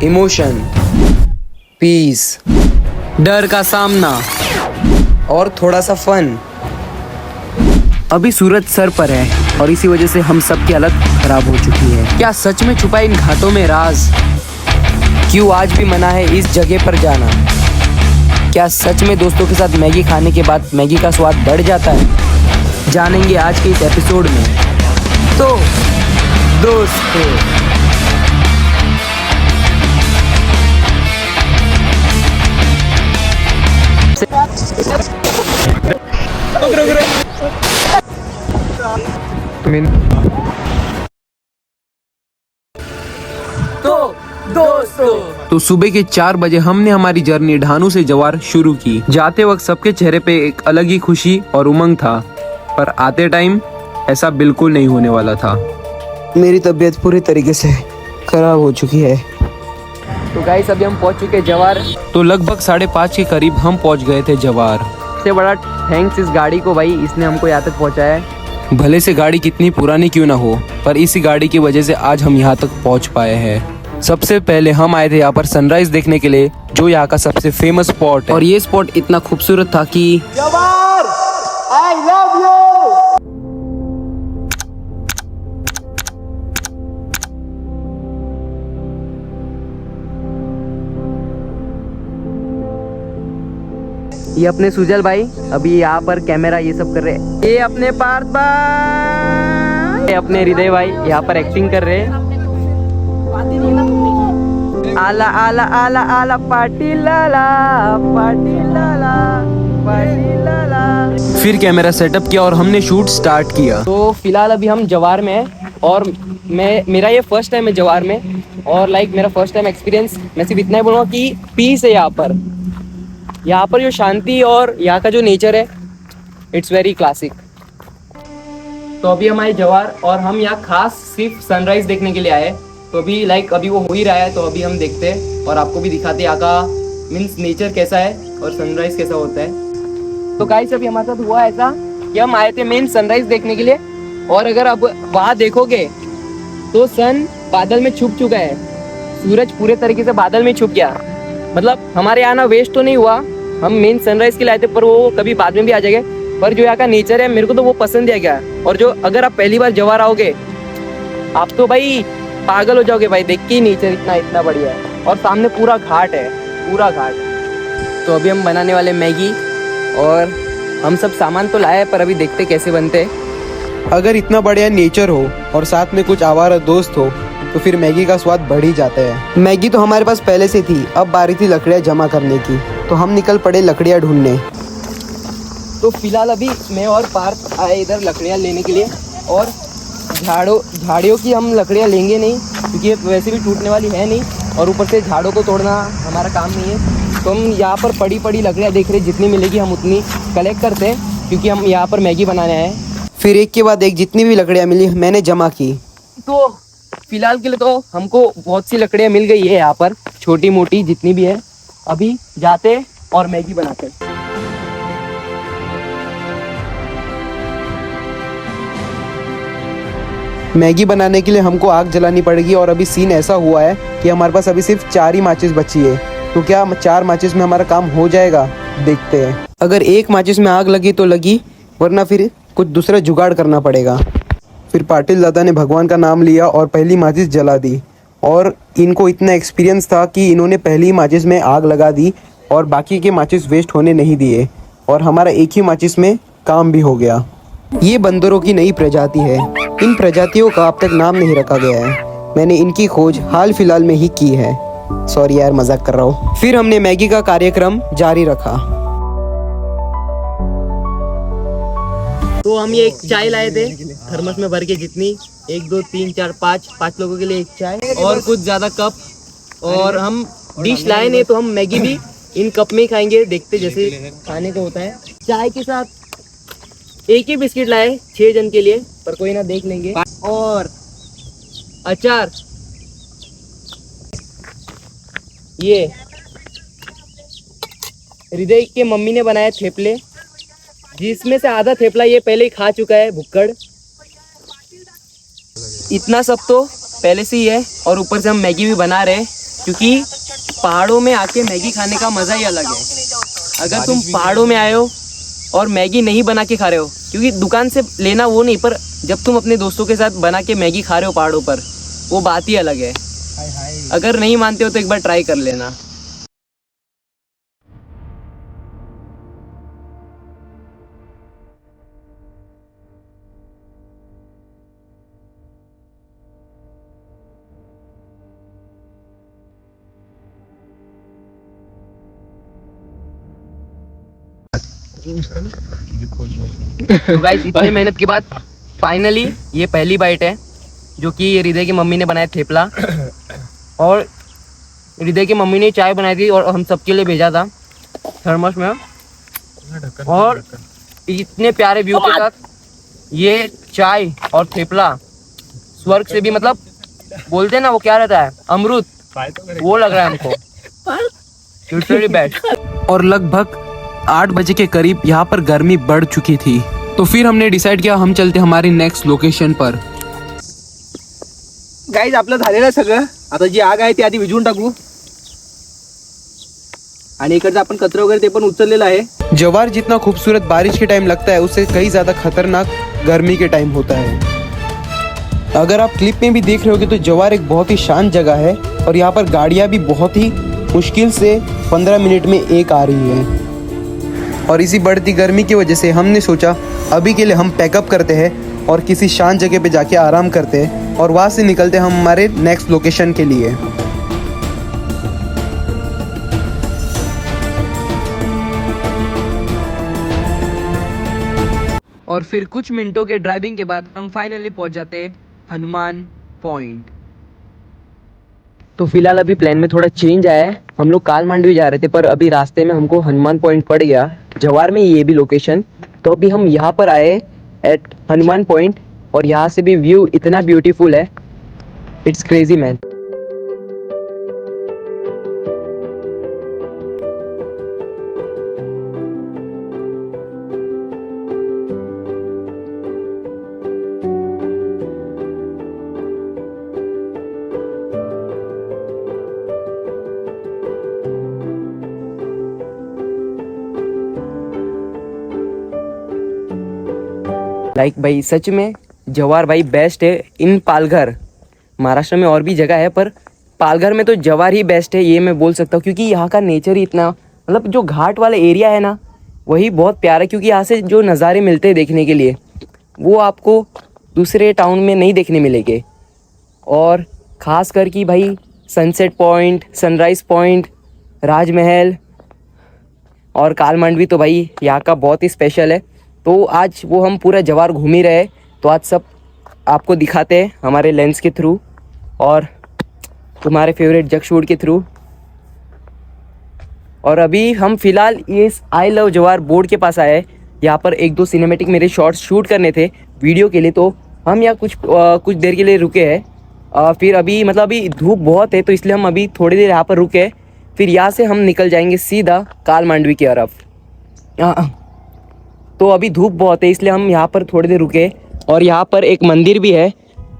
Emotion, piece, डर का सामना और थोड़ा सा फन। अभी सूरज सर पर है और इसी वजह से हम सब की हालत खराब हो चुकी है। क्या सच में छुपा इन घाटों में राज? क्यों आज भी मना है इस जगह पर जाना? क्या सच में दोस्तों के साथ मैगी खाने के बाद मैगी का स्वाद बढ़ जाता है? जानेंगे आज के इस एपिसोड में। तो दोस्तों, तो सुबह के 4 बजे हमने हमारी जर्नी ढानू से जवार शुरू की। जाते वक्त सबके चेहरे पे एक अलग ही खुशी और उमंग था, पर आते टाइम ऐसा बिल्कुल नहीं होने वाला था। मेरी तबीयत पूरी तरीके से खराब हो चुकी है। तो गाइस अभी हम पहुंच चुके हैं जवार। तो लगभग 5:30 के करीब हम पहुंच गए थे जवार। सबसे बड़ा थैंक्स इस गाड़ी को भाई, इसने हमको यहाँ तक पहुँचाया है। भले से गाड़ी कितनी पुरानी क्यों ना हो, पर इसी गाड़ी की वजह से आज हम यहाँ तक पहुँच पाए हैं। सबसे पहले हम आए थे यहाँ पर सनराइज देखने के लिए, जो यहाँ का सबसे फेमस स्पॉट है। और ये स्पॉट इतना खूबसूरत था कि जवार, I love you! ये अपने सुजल भाई अभी यहाँ पर कैमरा ये सब कर रहे हैं। ये अपने पार्थ भाई, ये अपने हृदय भाई यहाँ पर एक्टिंग कर रहे हैं। आला आला आला आला पार्टी लाला, पार्टी लाला, पार्टी लाला। फिर कैमरा सेटअप किया और हमने शूट स्टार्ट किया। तो फिलहाल अभी हम जवार में हैं और मेरा ये फर्स्ट टाइम है जवार में। और मेरा फर्स्ट टाइम एक्सपीरियंस, मैं सिर्फ इतना ही बोलूँगा कि पीस है यहाँ पर जो शांति और यहाँ का जो नेचर है, इट्स वेरी क्लासिक। तो अभी हम आए जवार और हम यहाँ खास सिर्फ सनराइज देखने के लिए आए। तो अभी अभी वो हो ही रहा है, तो अभी हम देखते हैं और आपको भी दिखाते हैं यहाँ का मीन्स नेचर कैसा है और सनराइज कैसा होता है। तो गाइस अभी हमारे साथ हुआ ऐसा कि हम आए थे मेन सनराइज देखने के लिए, और अगर अब वहाँ देखोगे तो सन बादल में छुप चुका है। सूरज पूरे तरीके से बादल में छुप गया। मतलब हमारे यहाँ ना वेस्ट तो नहीं हुआ, हम मेन सनराइज के लिए आए थे, पर वो कभी बाद में भी आ जाएगा। पर जो यहाँ का नेचर है मेरे को तो वो पसंद है क्या। और जो अगर आप पहली बार जवार आओगे, आप तो भाई पागल हो जाओगे भाई, देख के ही नेचर इतना बढ़िया है। और सामने पूरा घाट है, पूरा घाट। तो अभी हम बनाने वाले मैगी, और हम सब सामान तो लाए पर अभी देखते कैसे बनते। अगर इतना बढ़िया नेचर हो और साथ में कुछ आवारा दोस्त हो तो फिर मैगी का स्वाद बढ़ ही जाता है। मैगी तो हमारे पास पहले से थी, अब बारी थी लकड़ियाँ जमा करने की, तो हम निकल पड़े लकड़ियाँ ढूंढने। तो फिलहाल अभी मैं और पार्थ आए इधर लकड़ियाँ लेने के लिए, और झाड़ियों की हम लकड़ियाँ लेंगे नहीं क्योंकि ये वैसे भी टूटने वाली है नहीं, और ऊपर से झाड़ों को तोड़ना हमारा काम नहीं है। तो हम यहाँ पर पड़ी लकड़ियाँ देख रहे, जितनी मिलेगी हम उतनी कलेक्ट करते हैं क्योंकि हम यहाँ पर मैगी बनाने आए। फिर एक के बाद एक जितनी भी लकड़ियाँ मिली मैंने जमा की। तो फिलहाल के लिए तो हमको बहुत सी लकड़ियाँ मिल गई है यहाँ पर, छोटी मोटी जितनी भी है। अभी जाते और मैगी बनाते। मैगी बनाने के लिए हमको आग जलानी पड़ेगी, और अभी सीन ऐसा हुआ है कि हमारे पास अभी सिर्फ 4 ही माचिस बची है। तो क्या 4 माचिस में हमारा काम हो जाएगा? देखते हैं। अगर एक माचिस में आग लगी तो लगी, वरना फिर कुछ दूसरा जुगाड़ करना पड़ेगा। फिर पाटिल दादा ने भगवान का नाम लिया और पहली माचिस जला दी, और इनको इतना एक्सपीरियंस था कि इन्होंने पहली माचिस में आग लगा दी और बाकी के माचिस वेस्ट होने नहीं दिए, और हमारा एक ही माचिस में काम भी हो गया। ये बंदरों की नई प्रजाति है। इन प्रजातियों का अब तक नाम नहीं रखा गया है। मैंने इनकी खोज हाल फिलहाल में ही की है। सॉरी यार, मजाक कर रहा हूँ। फिर हमने मैगी का कार्यक्रम जारी रखा। तो हम ये एक चाय लाए थे थर्मस में भर के, जितनी 1 2 3 4 5 लोगों के लिए एक चाय और कुछ ज्यादा कप। और हम डिश लाए नहीं तो हम मैगी भी इन कप में ही खाएंगे, देखते जैसे खाने को होता है। चाय के साथ एक ही बिस्किट लाए 6 जन के लिए, पर कोई ना, देख लेंगे। और अचार, ये हृदय के मम्मी ने बनाया थेपले, जिसमें से आधा थेपला ये पहले ही खा चुका है भुक्कड़। इतना सब तो पहले से ही है और ऊपर से हम मैगी भी बना रहे हैं, क्योंकि पहाड़ों में आके मैगी खाने का मज़ा ही अलग है। अगर तुम पहाड़ों में आए हो और मैगी नहीं बना के खा रहे हो, क्योंकि दुकान से लेना वो नहीं, पर जब तुम अपने दोस्तों के साथ बना के मैगी खा रहे हो पहाड़ों पर, वो बात ही अलग है। अगर नहीं मानते हो तो एक बार ट्राई कर लेना। तो गाइस इतनी मेहनत के बाद फाइनली ये पहली बाइट है, जो कि हृदय की मम्मी ने बनाया थेपला, और हृदय की मम्मी ने चाय बनाई थी और हम सबके लिए भेजा था थर्मस में। और इतने प्यारे व्यू के साथ ये चाय और थेपला स्वर्ग से भी, मतलब बोलते हैं ना वो क्या रहता है, अमृत, वो लग रहा है हमको। Literally best. और लगभग 8 बजे के करीब यहाँ पर गर्मी बढ़ चुकी थी, तो फिर हमने डिसाइड किया हम चलते हमारी नेक्स्ट लोकेशन पर। गाईज आपलं झालेलं आहे सगळं, आता जी आग आहे ती आधी विझवून टाकू, आणि इकडचं आपण कचरा वगैरे ते पण उचललेलं आहे। जवार जितना खूबसूरत बारिश के टाइम लगता है, उससे कई ज़्यादा खतरनाक गर्मी के टाइम होता है। अगर आप क्लिप में भी देख रहे होगे तो जवार एक बहुत ही शांत जगह है, और यहाँ पर गाड़ियाँ भी बहुत ही मुश्किल से 15 मिनट में एक आ रही है। और इसी बढ़ती गर्मी की वजह से हमने सोचा अभी के लिए हम पैकअप करते हैं और किसी शांत जगह पे जाके आराम करते हैं, और वहाँ से निकलते हैं हम हमारे नेक्स्ट लोकेशन के लिए। और फिर कुछ मिनटों के ड्राइविंग के बाद हम फाइनली पहुंच जाते हैं हनुमान पॉइंट। तो फिलहाल अभी प्लान में थोड़ा चेंज आया है, हम लोग कालमांडवी जा रहे थे, पर अभी रास्ते में हमको हनुमान पॉइंट पड़ गया, जवार में ये भी लोकेशन। तो अभी हम यहाँ पर आए एट हनुमान पॉइंट, और यहाँ से भी व्यू इतना ब्यूटीफुल है, इट्स क्रेजी मैन। लाइक भाई सच में जवार भाई बेस्ट है इन पालघर। महाराष्ट्र में और भी जगह है, पर पालघर में तो जवार ही बेस्ट है, ये मैं बोल सकता हूँ, क्योंकि यहाँ का नेचर ही इतना, मतलब जो घाट वाला एरिया है ना, वही बहुत प्यारा है, क्योंकि यहाँ से जो नज़ारे मिलते हैं देखने के लिए, वो आपको दूसरे टाउन में नहीं देखने मिलेंगे। और ख़ास कर कि भाई सनसेट पॉइंट, सनराइज़ पॉइंट, राजमहल और कालमांडवी तो भाई यहाँ का बहुत ही स्पेशल है। तो आज वो हम पूरा जवार घूम ही रहे, तो आज सब आपको दिखाते हैं हमारे लेंस के थ्रू और तुम्हारे फेवरेट जगशूट के थ्रू। और अभी हम फ़िलहाल ये आई लव जवार बोर्ड के पास आए हैं, यहाँ पर 1-2 सिनेमेटिक मेरे शॉट्स शूट करने थे वीडियो के लिए, तो हम यहाँ कुछ देर के लिए रुके हैं। फिर अभी मतलब अभी धूप बहुत है, तो इसलिए हम अभी थोड़ी देर यहाँ पर रुके, फिर यहाँ से हम निकल जाएंगे सीधा कालमांडवी की तरफ। तो अभी धूप बहुत है, इसलिए हम यहाँ पर थोड़ी देर रुके, और यहाँ पर एक मंदिर भी है,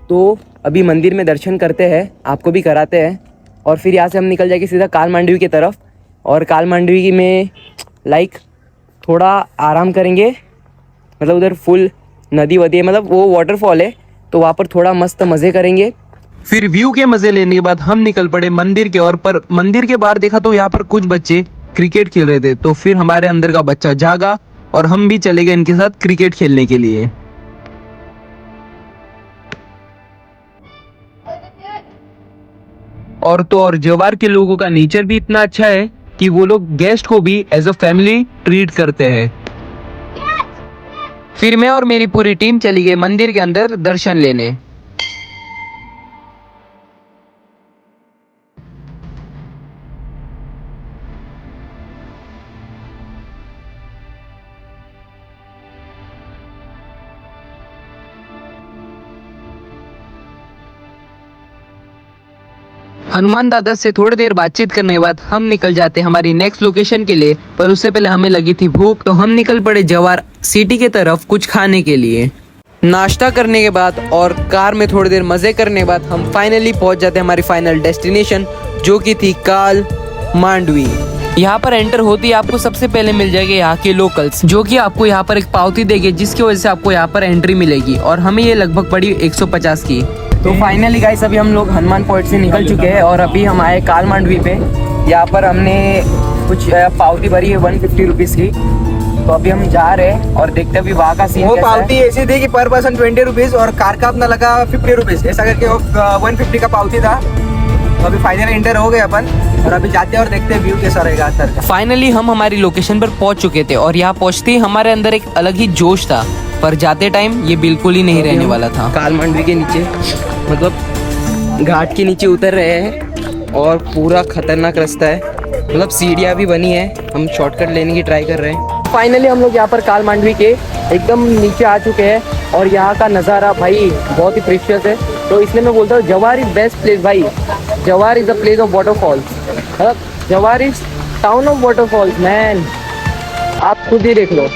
तो अभी मंदिर में दर्शन करते हैं, आपको भी कराते हैं, और फिर यहाँ से हम निकल जाएंगे सीधा कालमांडवी की तरफ। और कालमांडवी में लाइक थोड़ा आराम करेंगे, मतलब उधर फुल नदी वदी है, मतलब वो वाटरफॉल है, तो वहाँ पर थोड़ा मस्त मज़े करेंगे। फिर व्यू के मजे लेने के बाद हम निकल पड़े मंदिर के ओर, पर मंदिर के बाहर देखा तो यहाँ पर कुछ बच्चे क्रिकेट खेल रहे थे, तो फिर हमारे अंदर का बच्चा जागा और हम भी चले गए इनके साथ क्रिकेट खेलने के लिए। और तो और जवार के लोगों का नेचर भी इतना अच्छा है कि वो लोग गेस्ट को भी एज अ फैमिली ट्रीट करते हैं। फिर मैं और मेरी पूरी टीम चली गई मंदिर के अंदर दर्शन लेने। हनुमान दादा से थोड़ी देर बातचीत करने के बाद हम निकल जाते हमारी नेक्स्ट लोकेशन के लिए, पर उससे पहले हमें लगी थी भूख, तो हम निकल पड़े जवार सिटी के तरफ कुछ खाने के लिए। नाश्ता करने के बाद और कार में थोड़ी देर मज़े करने के बाद हम फाइनली पहुंच जाते हैं हमारी फाइनल डेस्टिनेशन, जो कि थी काल मांडवी। यहाँ पर एंटर होते ही आपको सबसे पहले मिल जाएंगे यहाँ के लोकल्स, जो कि आपको यहाँ पर एक पावती देंगे, जिसकी वजह से आपको यहाँ पर एंट्री मिलेगी, और हमें ये लगभग पड़ी 150 की। तो फाइनली गाइस अभी हम लोग हनुमान पॉइंट से निकल चुके हैं और अभी हम आए काल मांडवी पे। यहाँ पर हमने कुछ पावती भरी है 150 रुपीज़ की। तो अभी हम जा रहे हैं और देखते हैं अभी वहाँ का सीन वो कैसा पावती है। ऐसी थी कि पर पर्सन 20 रुपीज और कार का अपना लगा 50 रुपीज, ऐसा करके वो 150 का पावती था। तो अभी फाइनली एंटर हो गए अपन और अभी जाते हैं और देखते हैं व्यू कैसा रहेगा अंदर का। फाइनली हम हमारी लोकेशन पर पहुंच चुके थे और यहाँ पहुंचते ही हमारे अंदर एक अलग ही जोश था, पर जाते टाइम ये बिल्कुल ही नहीं रहने वाला था। काल मांडवी के नीचे मतलब घाट के नीचे उतर रहे हैं और पूरा खतरनाक रास्ता है, मतलब सीढ़ियाँ भी बनी है, हम शॉर्टकट लेने की ट्राई कर रहे हैं। फाइनली हम लोग यहाँ पर काल मांडवी के एकदम नीचे आ चुके हैं और यहाँ का नज़ारा भाई बहुत ही प्रीशियस है। तो इसलिए मैं बोलता हूँ जवार इज बेस्ट प्लेस भाई। जवार is the place of waterfalls, मतलब जवार is town of waterfalls man, आप खुद ही देख लो।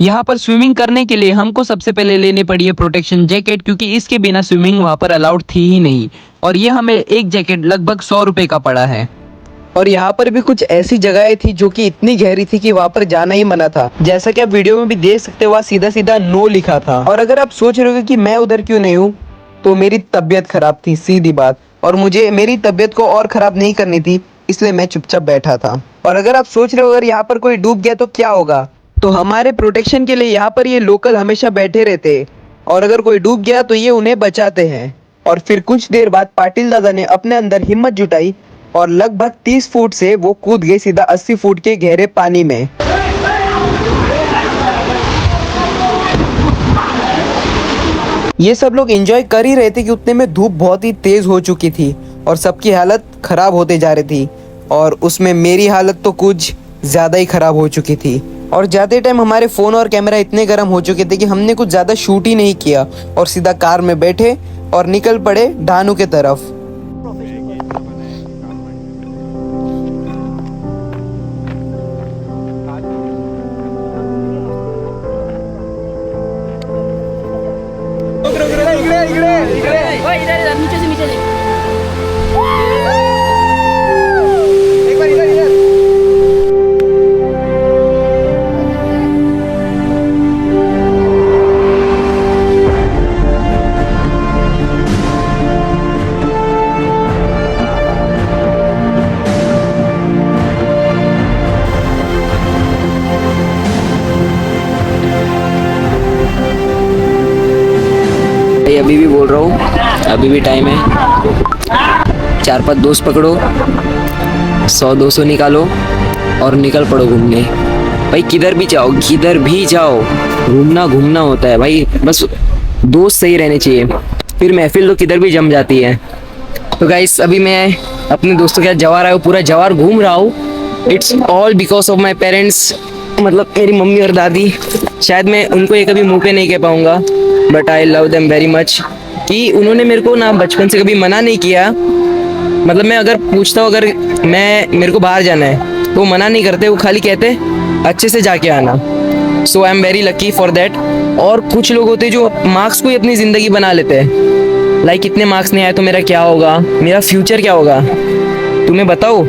यहाँ पर स्विमिंग करने के लिए हमको सबसे पहले लेने पड़ी है प्रोटेक्शन जैकेट, क्योंकि इसके बिना स्विमिंग वहाँ पर अलाउड थी ही नहीं, और ये हमें एक जैकेट लगभग 100 रुपए का पड़ा है। और यहाँ पर भी कुछ ऐसी जगहें थी जो कि इतनी गहरी थी कि वहाँ पर जाना ही मना था। जैसा कि आप वीडियो में भी देख सकते हो, वहाँ सीधा सीधा नो लिखा था। और अगर आप सोच रहे हो कि मैं उधर क्यों नहीं हूँ, तो मेरी तबीयत खराब थी, सीधी बात, और मुझे मेरी तबीयत को और खराब नहीं करनी थी, इसलिए मैं चुपचाप बैठा था। और अगर आप सोच रहे हो अगर यहाँ पर कोई डूब गया तो क्या होगा, तो हमारे प्रोटेक्शन के लिए यहाँ पर ये लोकल हमेशा बैठे रहते हैं, और अगर कोई डूब गया तो ये उन्हें बचाते हैं। और फिर कुछ देर बाद पाटिल दादा ने अपने अंदर हिम्मत जुटाई और लगभग 30 फुट से वो कूद गए सीधा 80 फुट के गहरे पानी में। ये सब लोग एंजॉय कर ही रहे थे कि उतने में धूप बहुत ही तेज हो चुकी थी और सबकी हालत खराब होते जा रही थी, और उसमें मेरी हालत तो कुछ ज़्यादा ही खराब हो चुकी थी। और जाते टाइम हमारे फ़ोन और कैमरा इतने गर्म हो चुके थे कि हमने कुछ ज़्यादा शूट ही नहीं किया और सीधा कार में बैठे और निकल पड़े ढानू के तरफ। नीचे से नीचे देख। एक बार इधर इधर। अभी भी बोल रहा हूँ, अभी भी टाइम है, 4-5 दोस्त पकड़ो, 100-200 निकालो और निकल पड़ो घूमने। भाई किधर भी जाओ, घूमना घूमना होता है भाई, बस दोस्त सही रहने चाहिए, फिर महफिल तो किधर भी जम जाती है। तो गाइस अभी मैं अपने दोस्तों के साथ जवार आया हूँ, पूरा जवार घूम रहा हूँ। It's all because of my parents, मतलब मेरी मम्मी और दादी। शायद मैं उनको ये कभी मुँह पे नहीं कह पाऊँगा, but I love them very much, कि उन्होंने मेरे को ना बचपन से कभी मना नहीं किया। मतलब मैं अगर पूछता हूँ, अगर मेरे को बाहर जाना है तो मना नहीं करते, वो खाली कहते अच्छे से जाके आना। So I am very lucky for that. और कुछ लोग होते हैं जो मार्क्स को ही अपनी ज़िंदगी बना लेते हैं, लाइक इतने मार्क्स नहीं आए तो मेरा क्या होगा, मेरा फ्यूचर क्या होगा, तुम्हें बताओ।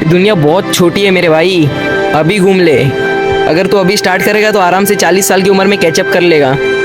दुनिया बहुत छोटी है मेरे भाई, अभी घूम ले। अगर तू अभी स्टार्ट करेगा तो आराम से 40 साल की उम्र में कैचअप कर लेगा।